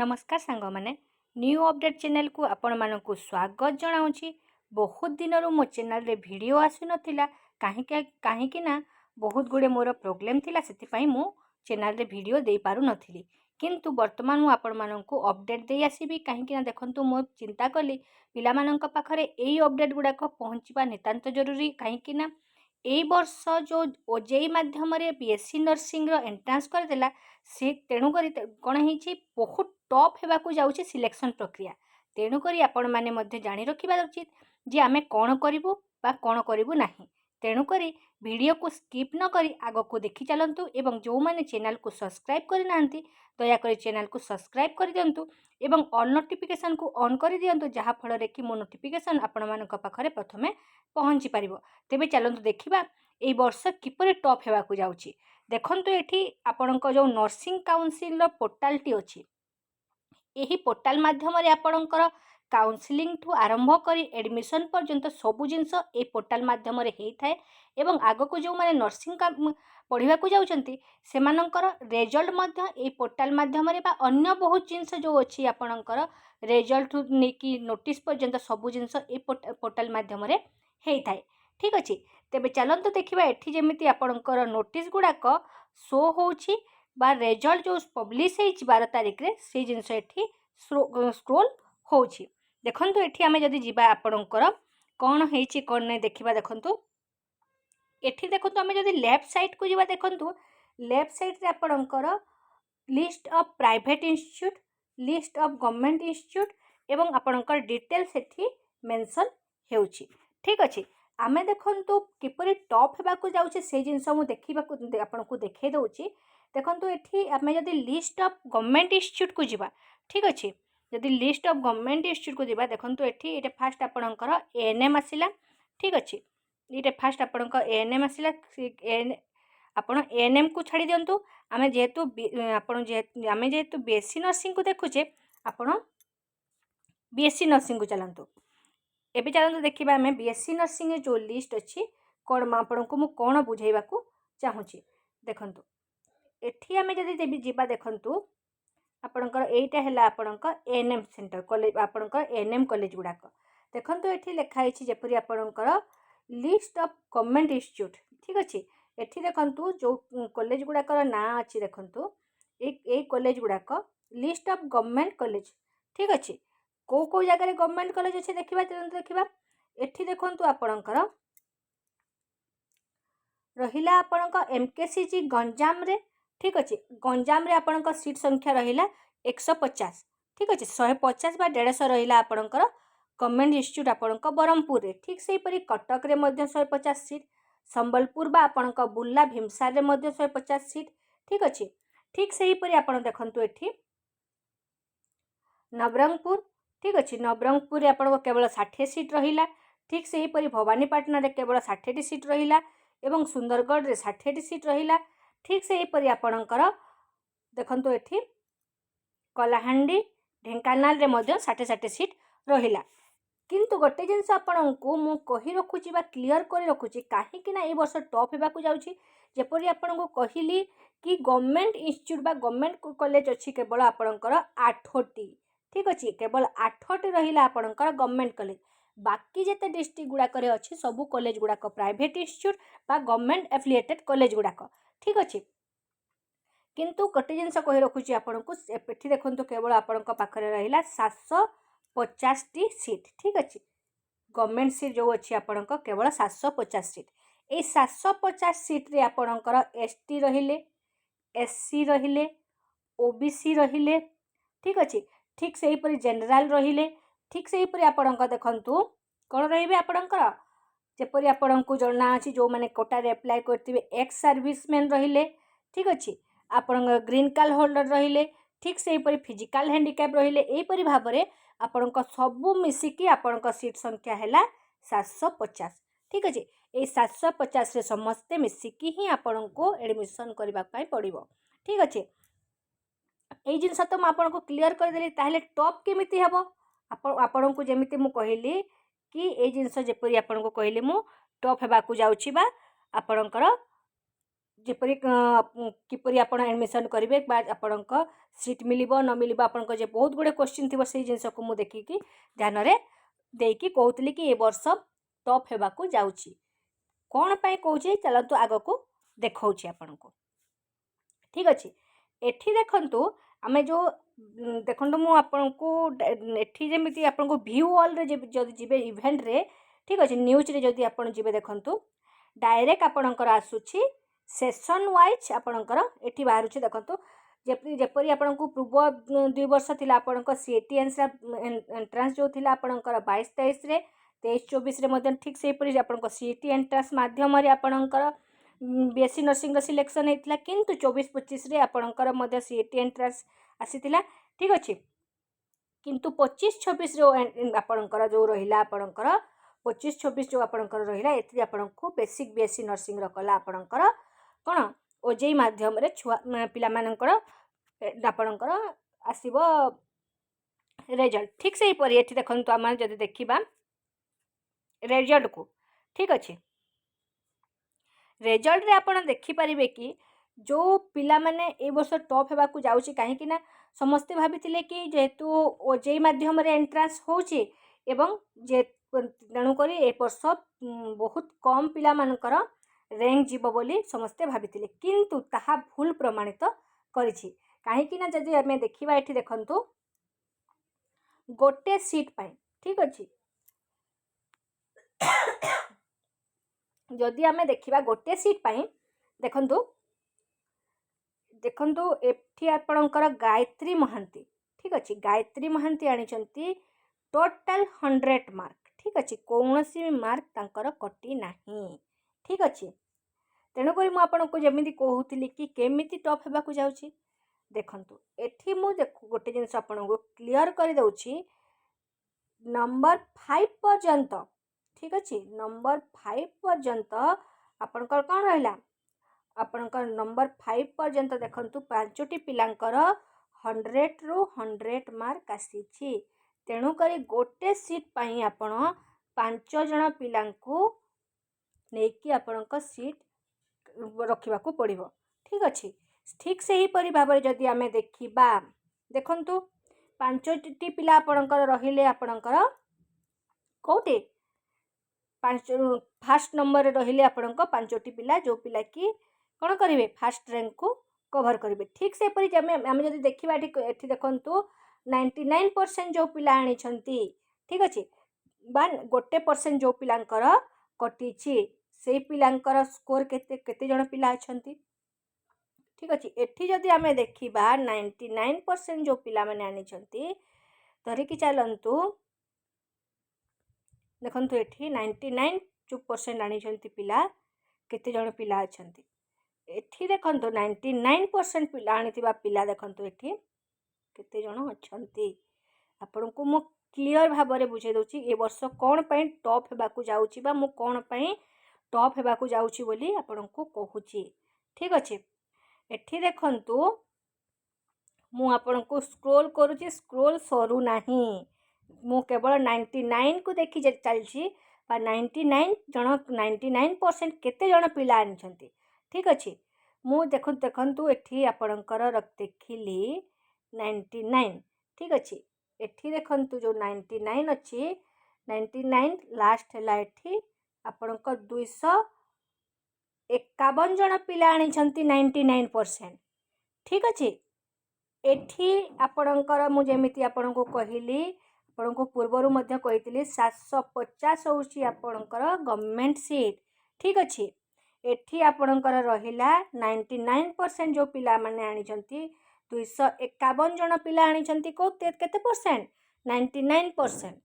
नमस्कार सांग मैंने न्यू अपडेट चैनल को आपण मानक स्वागत जनाऊँगी। बहुत दिन मो चैनल रे वीडियो आसु नथिला कहीं ना बहुत गुड़े मोर प्रोब्लेम थिला से मु चैनल रे वीडियो दे पारु नथिली किंतु वर्तमान मु आपण मानक अपडेट दे आसीबी कहीं देखंतु मो चिंता कली पिला मानक पाखरे एई अपडेट गुड़ाक पहुँचवा नितांत जरूरी कहीं एई वर्ष जो ओजेई माध्यम बीएससी नर्सिंग एंट्रांस करदेला से तेणुक कौन हो बहुत टफ होगा जाऊँगी सिलेक्शन प्रक्रिया। तेणुक आपण मैंने जाणी रखा उचित जे आमे कौन करूँ कौन करूँ ना। तेणुक वीडियो को स्किप न करी आग को देखी चलतु एवं जो मैंने चैनल को सब्सक्राइब करना दयाकोरी चैनल को सब्सक्राइब कर दिंतु एवं ऑल नोटिफिकेशन को ऑन कर दिंतु जहाँफल कि मो नोटिफिकेशन आपण मान पाखरे प्रथमे पहुँची पार। तेबे चलतु देखा ये वर्ष किपर टफ होगा जाऊँगी। देखंतु एठी आपणक जो नर्सिंग काउंसिल पोर्टालटी अच्छी यही पोर्टाल माध्यम आपणकर काउंसलिंग ठू आरंभ करी एडमिशन पर्यंत सबू जिनस ए पोर्टाल माध्यम होता है एवं आगक जो मैंने नर्सिंग पढ़ा जाऊँगी सेमानंकर रेजल्ट मध्य ए पोर्टाल माध्यम अन्य बहुत जिनस जो अच्छी आपणकर रेजल्ट नहीं नोटिस पर्यंत सबू जिनस ए पोर्टाल माध्यम होता है। ठीक अच्छे तेबे चलते देखा एठी जेमिति आपणकर नोटिस गुड़ाक शो होची बा रेजल्ट जो पब्लिश है 12 तारिख रे से जिनस एठी स्क्रोल होची। देखंतु एठी आमे जदि जिबा आपणकर कौन होईची कौन नहीं देखिबा। देखंतु एठी देखंतु आमे जदि लेफ्ट साइड को जिबा देखंतु लेफ्ट साइड रे आपणकर list of private institute list of government institute एवं आपणकर डिटेल्स एठी मेंशन हेउची। ठीक अछि आमे देखंतु किपरि टॉप हेबाकू जाउचे से जिनस मु देखिबाकू आपनको देखै दउची। देखंतु एठी आमे जदि लिस्ट ऑफ गवर्नमेंट इंस्टीट्यूट को जिबा ठीक अछि जदि लिस्ट ऑफ गवर्नमेंट इंस्टीट्यूट को जिबा देखंतु एठी एटा फास्ट आपणकर एएनएम आसिला। ठीक अछि एटा फास्ट आपणकर एएनएम आसिला आपण एएनएम को छाड़ी दियंतु आमे जेहेतु आमे जेहेतु बीएससी नर्सिंग को देखुचे आपण बीएससी नर्सिंग को चलंतु। एबे चलते देखा आम बीएससी नर्सिंग जो लिस्ट अच्छी कौन आपण को कौन बुझेबा चाहूँगी। देखंतु एठी आमे जदि जीवा देखंतु आपणकर एटा हैला आपणकर एएनएम सेंटर कॉलेज आपणकर एएनएम कॉलेज गुड़ाक देखंतु एठी लिखाई जेपरि आपणकर लिस्ट ऑफ गवर्नमेंट इंस्टीट्यूट। ठीक अच्छे एठी देखंतु जो कॉलेज गुड़ाकर ना अच्छी देखंतु ए कॉलेज गुड़ाक लिस्ट ऑफ गवर्नमेंट कॉलेज। ठीक अच्छे कौ कौ जगह गवर्नमेंट कॉलेज अच्छे देखा देखा एठी देखंतु आपणकर रहिला आपणकर एमकेसीजी गंजाम रे। ठीक अच्छे गंजाम रे आपणकर सीट संख्या रहिला 150। ठीक अच्छे 150 बा 150 रहिला आपणकर गवर्नमेंट इंस्टीट्यूट आपणकर ब्रह्मपुर रे। ठीक से परी कटक रे मध्य 150 सीट संबलपुर बा आपणकर बुर्ला भीमसार रे मध्य 150 सीट। ठीक अच्छे ठीक से परी आपण देखंतु एठी नवरंगपुर। ठीक अच्छे नवरंगपुर आप केवल 60 सीट रहिला। ठीक से परी भवानीपाटना रे केवल 60 सीट रहिला एवं सुंदरगढ़ रे 60 सीट रहिला। ठीक से परी आपणकर देखंतु एठी कलाहांडी ढेंकानाल रे मध्य 60 सीट रहिला। किंतु गोटे जिनस आपको मु कही रखुची बा क्लियर कर रखुची कहीं ना ये वर्ष टॉप होगा जाऊँगी। जेपरी आपको कहली कि गवर्नमेंट इंस्टीट्यूट बा गवर्नमेंट कॉलेज अच्छी केवल आपणकर 8टी। ठीक अच्छे केवल 8टी रहिला आपणकर गवर्नमेंट कॉलेज बाकी जिते डिस्ट्रिक्ट गुड़ाक अच्छी सबू कॉलेज गुड़ाक प्राइवेट इंस्टीट्यूट बा गवर्नमेंट एफिलिएटेड कॉलेज गुड़ाक। ठीक अच्छे किंतु गोटे जिनस कही रखुची आपको एठी देखंतु केवल आपण पाखरे रहिला 750टी सीट। ठीक अच्छे गवर्नमेंट सीट जो अच्छी आपण केवल 750 सीट ए 750 सीट रे आपणकर एसटी रहिले एससी रहिले ओबीसी रहिले। ठीक अच्छे ठीक से परी जनरल रहिले। ठीक से परी आपणकर देखंतु कौन रहिबे आपणकर जेपरी आपको जना अच्छी जो मैंने कोटा रे अप्लाई करथिबे एक्स सर्विसमैन रहिले। ठीक अच्छे आपण ग्रीन कार्ड होल्डर रहिले। ठीक से परी फिजिकल हैंडिकैप रहिले। एपरी भाव में आपण सबू मिसिकी आपण सीट संख्या है 750। ठीक अच्छे ये 750 रे समस्ते मिसिकी ही आपण को एडमिशन करने पड़ो। ठीक अच्छे ये जिनस तो मुझे क्लीयर करदेली ताहले टॉप केमिति हेबो आपण को जेमिति मु कहली कि ये जिनस जेपरी आपण को कहली मु टॉप हेबाकू जाउछि बा आपणकर ଯେପରି କିପରି ଆପଣ ଆଡ଼ମିସନ୍ କରିବେ ବା ଆପଣଙ୍କ ସିଟ୍ ମିଳିବ ନ ମିଳିବ ଆପଣଙ୍କ ଯେ ବହୁତ ଗୁଡ଼ିଏ କ୍ୱେଶ୍ଚିନ୍ ଥିବ ସେଇ ଜିନିଷକୁ ମୁଁ ଦେଖିକି ଧ୍ୟାନରେ ଦେଇକି କହୁଥିଲି କି ଏ ବର୍ଷ ଟପ୍ ହେବାକୁ ଯାଉଛି। କ'ଣ ପାଇଁ କହୁଛି ଚାଲନ୍ତୁ ଆଗକୁ ଦେଖାଉଛି ଆପଣଙ୍କୁ। ଠିକ୍ ଅଛି, ଏଠି ଦେଖନ୍ତୁ ଆମେ ଯେଉଁ ଦେଖନ୍ତୁ ମୁଁ ଆପଣଙ୍କୁ ଏଠି ଯେମିତି ଆପଣଙ୍କୁ ଭିଉ ଅଲ୍ରେ ଯଦି ଯିବେ ଇଭେଣ୍ଟରେ, ଠିକ୍ ଅଛି, ନ୍ୟୁଜ୍ରେ ଯଦି ଆପଣ ଯିବେ ଦେଖନ୍ତୁ ଡାଇରେକ୍ଟ ଆପଣଙ୍କର ଆସୁଛି ସେସନ୍ ୱାଇଜ୍ ଆପଣଙ୍କର ଏଠି ବାହାରୁଛି। ଦେଖନ୍ତୁ ଯେପରି ଆପଣଙ୍କୁ ପୂର୍ବ 2 ବର୍ଷ ଥିଲା ଆପଣଙ୍କ CAT ଏଣ୍ଟ୍ରାନ୍ସ ଯେଉଁ ଥିଲା ଆପଣଙ୍କର 22-23ରେ, 23-24ରେ ମଧ୍ୟ ଠିକ୍ ସେହିପରି ଆପଣଙ୍କ CAT ଏଣ୍ଟ୍ରାନ୍ସ ମାଧ୍ୟମରେ ଆପଣଙ୍କର BSc ନର୍ସିଂର ସିଲେକ୍ସନ୍ ହେଇଥିଲା, କିନ୍ତୁ 24-25ରେ ଆପଣଙ୍କର ମଧ୍ୟ CAT ଏଣ୍ଟ୍ରାନ୍ସ ଆସିଥିଲା। ଠିକ୍ ଅଛି, କିନ୍ତୁ 25-26ରେ ଆପଣଙ୍କର ଯେଉଁ ରହିଲା ଆପଣଙ୍କର 25-26 ଯେଉଁ ଆପଣଙ୍କର ରହିଲା ଏଥିରେ ଆପଣଙ୍କୁ ବେସିକ୍ BSc ନର୍ସିଂର କଲା ଆପଣଙ୍କର କ'ଣ OJEE ମାଧ୍ୟମରେ ପିଲାମାନଙ୍କର ଆପଣଙ୍କର ଆସିବ ରେଜଲ୍ଟ। ଠିକ୍ ସେହିପରି ଏଠି ଦେଖନ୍ତୁ ଆମେ ଯଦି ଦେଖିବା ରେଜଲ୍ଟକୁ, ଠିକ୍ ଅଛି, ରେଜଲ୍ଟରେ ଆପଣ ଦେଖିପାରିବେ କି ଯେଉଁ ପିଲାମାନେ ଏ ବର୍ଷ ଟପ୍ ହେବାକୁ ଯାଉଛି, କାହିଁକି ନା ସମସ୍ତେ ଭାବିଥିଲେ କି ଯେହେତୁ OJEE ମାଧ୍ୟମରେ ଏଣ୍ଟ୍ରାନ୍ସ ହେଉଛି ଏବଂ ତେଣୁକରି ଏ ବର୍ଷ ବହୁତ କମ୍ ପିଲାମାନଙ୍କର ର୍ୟାଙ୍କ ଯିବ ବୋଲି ସମସ୍ତେ ଭାବିଥିଲେ, କିନ୍ତୁ ତାହା ଭୁଲ ପ୍ରମାଣିତ କରିଛି। କାହିଁକି ନା ଯଦି ଆମେ ଦେଖିବା ଏଠି ଦେଖନ୍ତୁ ଗୋଟେ ସିଟ୍ ପାଇଁ, ଠିକ୍ ଅଛି, ଯଦି ଆମେ ଦେଖିବା ଗୋଟେ ସିଟ୍ ପାଇଁ ଦେଖନ୍ତୁ ଏଠି ଆପଣଙ୍କର ଗାୟତ୍ରୀ ମହାନ୍ତି, ଠିକ୍ ଅଛି, ଗାୟତ୍ରୀ ମହାନ୍ତି ଆଣିଛନ୍ତି ଟୋଟାଲ୍ 100 ମାର୍କ। ଠିକ୍ ଅଛି, କୌଣସି ମାର୍କ ତାଙ୍କର କଟି ନାହିଁ। ଠିକ୍ ଅଛି, ତେଣୁକରି ମୁଁ ଆପଣଙ୍କୁ ଯେମିତି କହୁଥିଲି କି କେମିତି ଟପ୍ ହେବାକୁ ଯାଉଛି, ଦେଖନ୍ତୁ ଏଠି ମୁଁ ଗୋଟେ ଜିନିଷ ଆପଣଙ୍କୁ କ୍ଲିଅର୍ କରିଦେଉଛି। ନମ୍ବର 5 ପର୍ଯ୍ୟନ୍ତ, ଠିକ୍ ଅଛି, ନମ୍ବର 5 ପର୍ଯ୍ୟନ୍ତ ଆପଣଙ୍କର କ'ଣ ରହିଲା, ଆପଣଙ୍କର ନମ୍ବର 5 ପର୍ଯ୍ୟନ୍ତ ଦେଖନ୍ତୁ 5ଟି ପିଲାଙ୍କର 100ରୁ 100 ମାର୍କ ଆସିଛି। ତେଣୁକରି ଗୋଟେ ସିଟ୍ ପାଇଁ ଆପଣ 5 ଜଣ ପିଲାଙ୍କୁ ନେଇକି ଆପଣଙ୍କ ସିଟ୍ ରଖିବାକୁ ପଡ଼ିବ। ଠିକ୍ ଅଛି, ଠିକ୍ ସେହିପରି ଭାବରେ ଯଦି ଆମେ ଦେଖିବା ଦେଖନ୍ତୁ 5ଟି ପିଲା ଆପଣଙ୍କର ରହିଲେ ଆପଣଙ୍କର କେଉଁଠି ଫାର୍ଷ୍ଟ ନମ୍ବରରେ ରହିଲେ ଆପଣଙ୍କ 5ଟି ପିଲା, ଯେଉଁ ପିଲା କି କ'ଣ କରିବେ ଫାର୍ଷ୍ଟ ର୍ୟାଙ୍କକୁ କଭର୍ କରିବେ। ଠିକ୍ ସେପରି ଆମେ ଯଦି ଦେଖିବା ଏଠି ଦେଖନ୍ତୁ 99% ଯେଉଁ ପିଲା ଆଣିଛନ୍ତି, ଠିକ୍ ଅଛି, ବା 1% ଯେଉଁ ପିଲାଙ୍କର କଟିଛି ସେଇ ପିଲାଙ୍କର ସ୍କୋର କେତେ ଜଣ ପିଲା ଅଛନ୍ତି। ଠିକ୍ ଅଛି, ଏଠି ଯଦି ଆମେ ଦେଖିବା 99% ଯେଉଁ ପିଲାମାନେ ଆଣିଛନ୍ତି, ଧରିକି ଚାଲନ୍ତୁ ଦେଖନ୍ତୁ ଏଠି 99% ଆଣିଛନ୍ତି ପିଲା, କେତେ ଜଣ ପିଲା ଅଛନ୍ତି ଏଠି ଦେଖନ୍ତୁ 99% ପିଲା ଆଣିଥିବା ପିଲା ଦେଖନ୍ତୁ ଏଠି କେତେ ଜଣ ଅଛନ୍ତି। ଆପଣଙ୍କୁ ମୁଁ କ୍ଲିଅର୍ ଭାବରେ ବୁଝାଇ ଦେଉଛି ଏ ବର୍ଷ କ'ଣ ପାଇଁ ଟପ୍ ହେବାକୁ ଯାଉଛି ବା ମୁଁ କ'ଣ ପାଇଁ ଟପ୍ ହେବାକୁ ଯାଉଛି ବୋଲି ଆପଣଙ୍କୁ କହୁଛି। ଠିକ୍ ଅଛି, ଏଠି ଦେଖନ୍ତୁ ମୁଁ ଆପଣଙ୍କୁ ସ୍କ୍ରୋଲ୍ କରୁଛି, ସ୍କ୍ରୋଲ୍ ସରୁନାହିଁ, ମୁଁ କେବଳ 99କୁ ଦେଖି ଚାଲିଛି ବା 99% କେତେ ଜଣ ପିଲା ଆଣିଛନ୍ତି। ଠିକ୍ ଅଛି, ମୁଁ ଦେଖନ୍ତୁ ଏଠି ଆପଣଙ୍କର ଦେଖିଲି 99, ଠିକ୍ ଅଛି, ଏଠି ଦେଖନ୍ତୁ ଯେଉଁ 99 ଅଛି 99 ଲାଷ୍ଟ ହେଲା ଏଠି ଆପଣଙ୍କ 251 ଜଣ ପିଲା ଆଣିଛନ୍ତି 99%। ଠିକ୍ ଅଛି, ଏଠି ଆପଣଙ୍କର ମୁଁ ଯେମିତି ଆପଣଙ୍କୁ କହିଲି, ଆପଣଙ୍କୁ ପୂର୍ବରୁ ମଧ୍ୟ କହିଥିଲି 750 ହେଉଛି ଆପଣଙ୍କର ଗଭର୍ଣ୍ଣମେଣ୍ଟ ସିଟ୍। ଠିକ୍ ଅଛି, ଏଠି ଆପଣଙ୍କର ରହିଲା 99% ଯେଉଁ ପିଲାମାନେ ଆଣିଛନ୍ତି 251 ଜଣ ପିଲା ଆଣିଛନ୍ତି କେତେ ପରସେଣ୍ଟ 99%।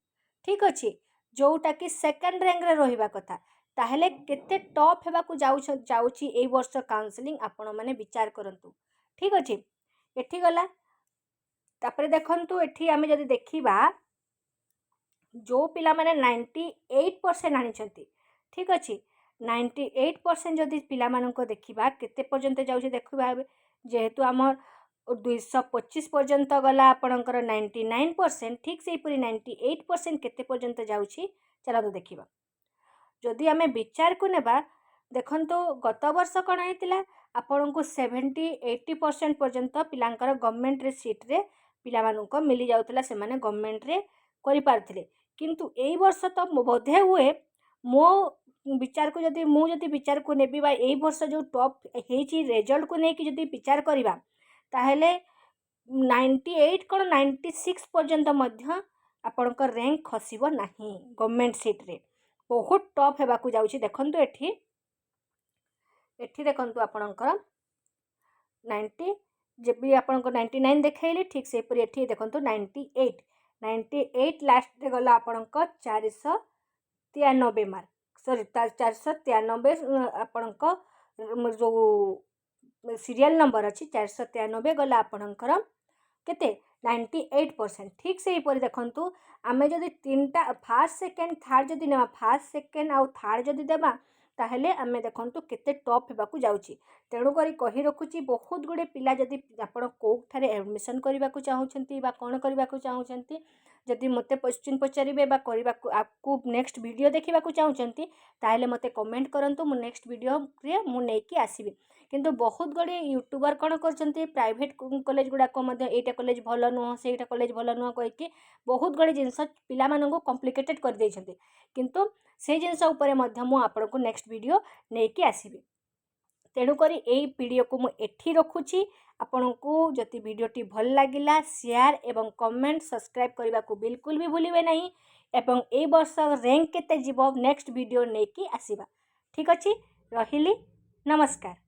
ଠିକ୍ ଅଛି, ଯେଉଁଟାକି ସେକେଣ୍ଡ ର୍ୟାଙ୍କରେ ରହିବା କଥା। ତାହେଲେ କେତେ ଟପ୍ ହେବାକୁ ଯାଉଛି ଏଇ ବର୍ଷ କାଉନସିଲିଂ ଆପଣମାନେ ବିଚାର କରନ୍ତୁ। ଠିକ୍ ଅଛି, ଏଠି ଗଲା। ତାପରେ ଦେଖନ୍ତୁ ଏଠି ଆମେ ଯଦି ଦେଖିବା ଯେଉଁ ପିଲାମାନେ 98% ଆଣିଛନ୍ତି, ଠିକ୍ ଅଛି, 98% ଯଦି ପିଲାମାନଙ୍କୁ ଦେଖିବା କେତେ ପର୍ଯ୍ୟନ୍ତ ଯାଉଛି ଦେଖିବା, ଯେହେତୁ ଆମର 225 ପର୍ଯ୍ୟନ୍ତ ଗଲା ଆପଣଙ୍କର 99%, ଠିକ୍ ସେହିପରି 98% କେତେ ପର୍ଯ୍ୟନ୍ତ ଯାଉଛି ଚାଲନ୍ତୁ ଦେଖିବା। ଯଦି ଆମେ ବିଚାରକୁ ନେବା ଦେଖନ୍ତୁ ଗତ ବର୍ଷ କ'ଣ ହେଇଥିଲା, आपण को 70-80% पर्यंत पिलांकर गवर्नमेंट रे सीट रे पिलामानुको मिली जाउतला से माने गवर्नमेंट रे करि पारथिले किंतु एई वर्ष तो बोधे हुए मो विचार को जदि मु जदि विचार को नेबी बा एई वर्ष जो टॉप हेची रिजल्ट को नेकी जदि विचार करिबा ताहेले 98 कौन 96 पर्यंत मध्य आपणकर रैंक खसिबो नाही गवर्नमेंट सीट रे बहुत टफ हेबाकू जाउची देखंतु एठी देखंतु आपणकर 90 जब भी आपणको 99 देखाइले ठीक से परि एठी देखंतु 98 लास्ट रे गला आपणको 493 मार्क सॉरी 493 आपणको जो सीरियल नंबर अच्छी 493 गला आपणकर केते 98% ठीक से हीपर देखंतु आमे जदि तीनटा फर्स्ट सेकेंड थर्ड जदि नेबा फर्स्ट सेकेंड आउ थर्ड जदि देबा ताहेले आमे देखंतु केते टॉप हेबाकू जाउची तेणु करी कहि रखुची बहुत गुडे पिला जदि आपण कोठारे एडमिशन करबाकू चाहुचंती बा कोन करबाकू चाहुचंती जदि मते क्वेश्चन पचारिबे बा करबाकू आपको नेक्स्ट वीडियो देखिबाकू चाहुचंती ताहेले मते कमेंट करंतु मु नेक्स्ट वीडियो रे मु नेकी आसीबी किंतु बहुत गुडे यूट्यूबर कौन करछंती प्राइवेट कॉलेज गुडाक मध्य एटा कॉलेज भल नुह सेटा कॉलेज भल नुह कहिकी बहुत गुडे जिनस पिला मानंगो कॉम्प्लिकेटेड कर देइछंती किंतु से जिनस उपरे मध्य मु आपनको नेक्स्ट वीडियो नेकी आसीबी तेणु करी एई वीडियो को मु एठी रखुची आपनको जति वीडियोटी भल लागिला शेयर एवं कमेंट सब्सक्राइब करबा को बिल्कुल भी भूलिबे नहीं एवं ए वर्ष रैंक केते जीवो नेक्स्ट वीडियो नेकी आसीबा ठीक अछि रहिली नमस्कार।